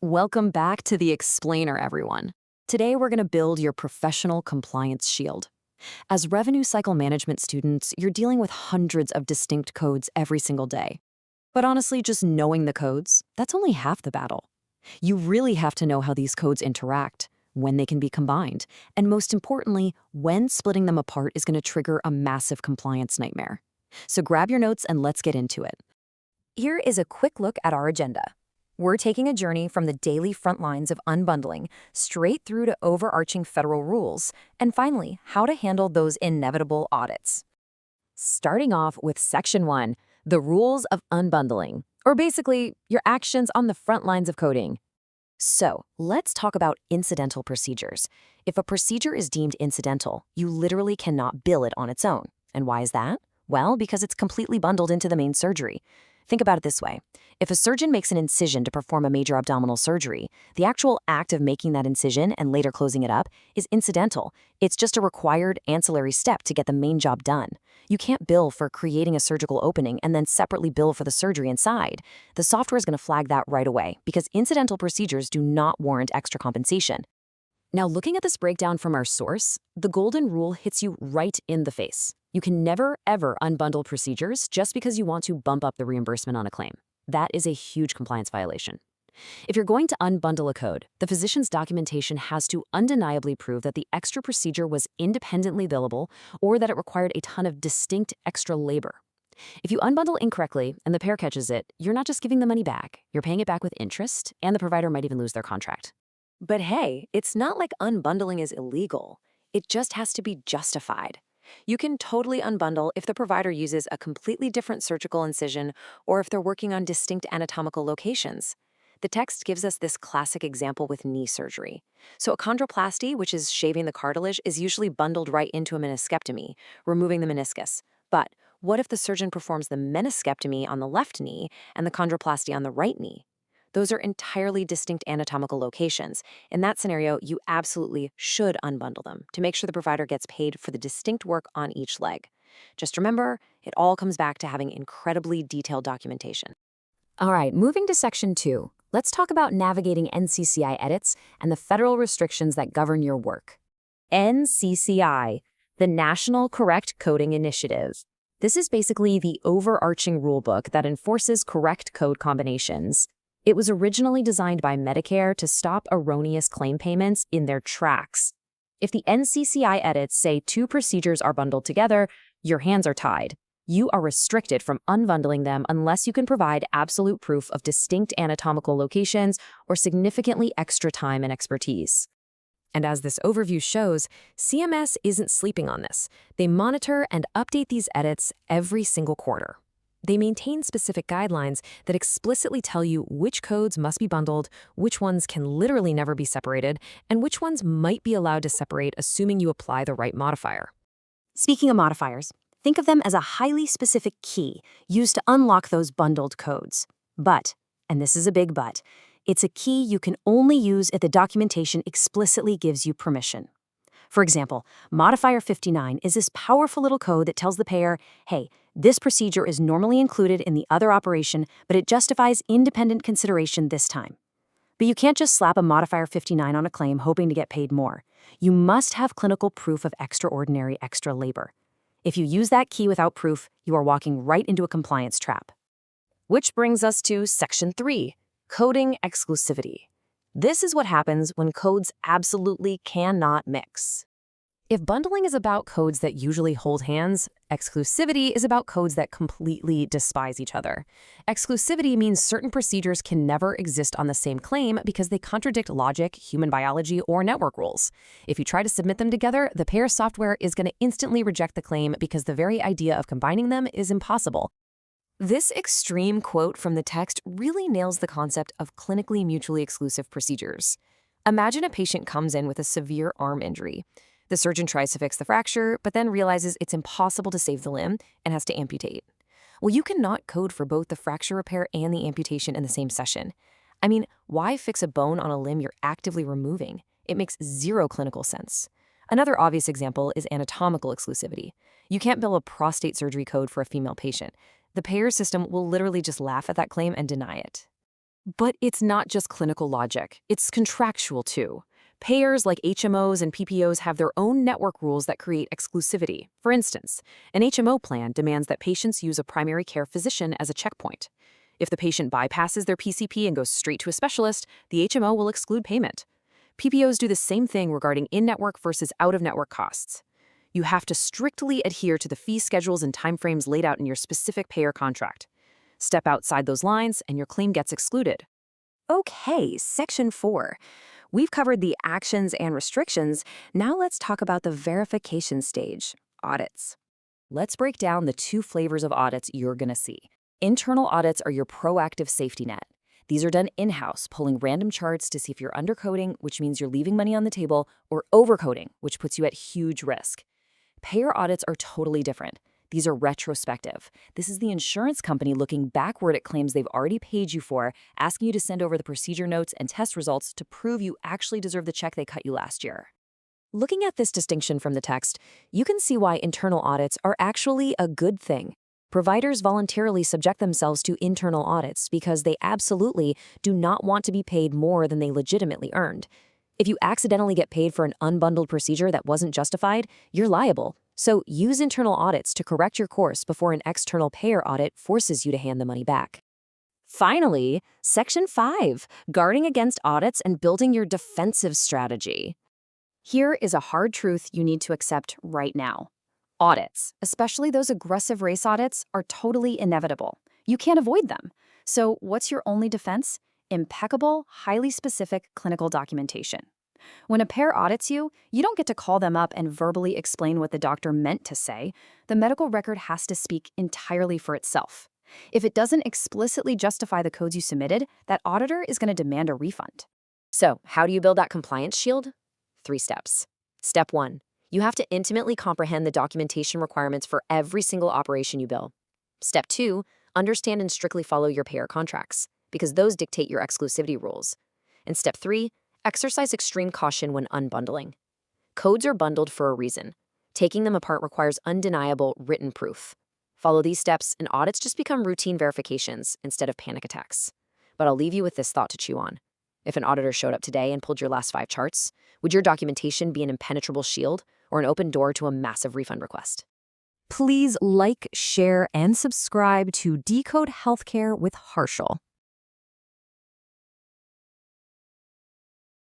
Welcome back to The Explainer, everyone. Today, we're going to build your professional compliance shield. As revenue cycle management students, you're dealing with hundreds of distinct codes every single day. But honestly, just knowing the codes, that's only half the battle. You really have to know how these codes interact, when they can be combined, and most importantly, when splitting them apart is going to trigger a massive compliance nightmare. So grab your notes and let's get into it. Here is a quick look at our agenda. We're taking a journey from the daily front lines of unbundling straight through to overarching federal rules, and finally, how to handle those inevitable audits. Starting off with Section 1, the rules of unbundling, or basically, your actions on the front lines of coding. So, let's talk about incidental procedures. If a procedure is deemed incidental, you literally cannot bill it on its own. And why is that? Well, because it's completely bundled into the main surgery. Think about it this way. If a surgeon makes an incision to perform a major abdominal surgery, the actual act of making that incision and later closing it up is incidental. It's just a required ancillary step to get the main job done. You can't bill for creating a surgical opening and then separately bill for the surgery inside. The software is going to flag that right away because incidental procedures do not warrant extra compensation. Now, looking at this breakdown from our source, the golden rule hits you right in the face. You can never, ever unbundle procedures just because you want to bump up the reimbursement on a claim. That is a huge compliance violation. If you're going to unbundle a code, the physician's documentation has to undeniably prove that the extra procedure was independently billable or that it required a ton of distinct extra labor. If you unbundle incorrectly and the payer catches it, you're not just giving the money back, you're paying it back with interest, and the provider might even lose their contract. But hey, it's not like unbundling is illegal. It just has to be justified. You can totally unbundle if the provider uses a completely different surgical incision or if they're working on distinct anatomical locations. The text gives us this classic example with knee surgery. So a chondroplasty, which is shaving the cartilage, is usually bundled right into a meniscectomy, removing the meniscus. But what if the surgeon performs the meniscectomy on the left knee and the chondroplasty on the right knee? Those are entirely distinct anatomical locations. In that scenario, you absolutely should unbundle them to make sure the provider gets paid for the distinct work on each leg. Just remember, it all comes back to having incredibly detailed documentation. All right, moving to Section 2, let's talk about navigating NCCI edits and the federal restrictions that govern your work. NCCI, the National Correct Coding Initiative. This is basically the overarching rulebook that enforces correct code combinations. It was originally designed by Medicare to stop erroneous claim payments in their tracks. If the NCCI edits say two procedures are bundled together, your hands are tied. You are restricted from unbundling them unless you can provide absolute proof of distinct anatomical locations or significantly extra time and expertise. And as this overview shows, CMS isn't sleeping on this. They monitor and update these edits every single quarter. They maintain specific guidelines that explicitly tell you which codes must be bundled, which ones can literally never be separated, and which ones might be allowed to separate assuming you apply the right modifier. Speaking of modifiers, think of them as a highly specific key used to unlock those bundled codes. But, and this is a big but, it's a key you can only use if the documentation explicitly gives you permission. For example, Modifier 59 is this powerful little code that tells the payer, hey, this procedure is normally included in the other operation, but it justifies independent consideration this time. But you can't just slap a Modifier 59 on a claim hoping to get paid more. You must have clinical proof of extraordinary extra labor. If you use that key without proof, you are walking right into a compliance trap. Which brings us to Section 3, Coding Exclusivity. This is what happens when codes absolutely cannot mix. If bundling is about codes that usually hold hands, exclusivity is about codes that completely despise each other. Exclusivity means certain procedures can never exist on the same claim because they contradict logic, human biology, or network rules. If you try to submit them together, the payer software is going to instantly reject the claim because the very idea of combining them is impossible. This extreme quote from the text really nails the concept of clinically mutually exclusive procedures. Imagine a patient comes in with a severe arm injury. The surgeon tries to fix the fracture, but then realizes it's impossible to save the limb and has to amputate. Well, you cannot code for both the fracture repair and the amputation in the same session. I mean, why fix a bone on a limb you're actively removing? It makes zero clinical sense. Another obvious example is anatomical exclusivity. You can't bill a prostate surgery code for a female patient. The payer system will literally just laugh at that claim and deny it. But it's not just clinical logic, it's contractual too. Payers like HMOs and PPOs have their own network rules that create exclusivity. For instance, an HMO plan demands that patients use a primary care physician as a checkpoint. If the patient bypasses their PCP and goes straight to a specialist, the HMO will exclude payment. PPOs do the same thing regarding in-network versus out-of-network costs. You have to strictly adhere to the fee schedules and timeframes laid out in your specific payer contract. Step outside those lines, and your claim gets excluded. Okay, Section 4. We've covered the actions and restrictions. Now let's talk about the verification stage, audits. Let's break down the two flavors of audits you're going to see. Internal audits are your proactive safety net. These are done in-house, pulling random charts to see if you're undercoding, which means you're leaving money on the table, or overcoding, which puts you at huge risk. Payer audits are totally different. These are retrospective. This is the insurance company looking backward at claims they've already paid you for, asking you to send over the procedure notes and test results to prove you actually deserve the check they cut you last year. Looking at this distinction from the text, you can see why internal audits are actually a good thing. Providers voluntarily subject themselves to internal audits because they absolutely do not want to be paid more than they legitimately earned. If you accidentally get paid for an unbundled procedure that wasn't justified, you're liable. So use internal audits to correct your course before an external payer audit forces you to hand the money back. Finally, Section 5, guarding against audits and building your defensive strategy. Here is a hard truth you need to accept right now. Audits, especially those aggressive race audits, are totally inevitable. You can't avoid them. So what's your only defense? Impeccable, highly specific clinical documentation. When a payer audits you, you don't get to call them up and verbally explain what the doctor meant to say. The medical record has to speak entirely for itself. If it doesn't explicitly justify the codes you submitted, that auditor is going to demand a refund. So, how do you build that compliance shield? 3 steps. Step 1. You have to intimately comprehend the documentation requirements for every single operation you bill. Step 2. Understand and strictly follow your payer contracts, because those dictate your exclusivity rules. And Step 3. Exercise extreme caution when unbundling. Codes are bundled for a reason. Taking them apart requires undeniable written proof. Follow these steps, and audits just become routine verifications instead of panic attacks. But I'll leave you with this thought to chew on. If an auditor showed up today and pulled your last 5 charts, would your documentation be an impenetrable shield or an open door to a massive refund request? Please like, share, and subscribe to Decode Healthcare with Harshal.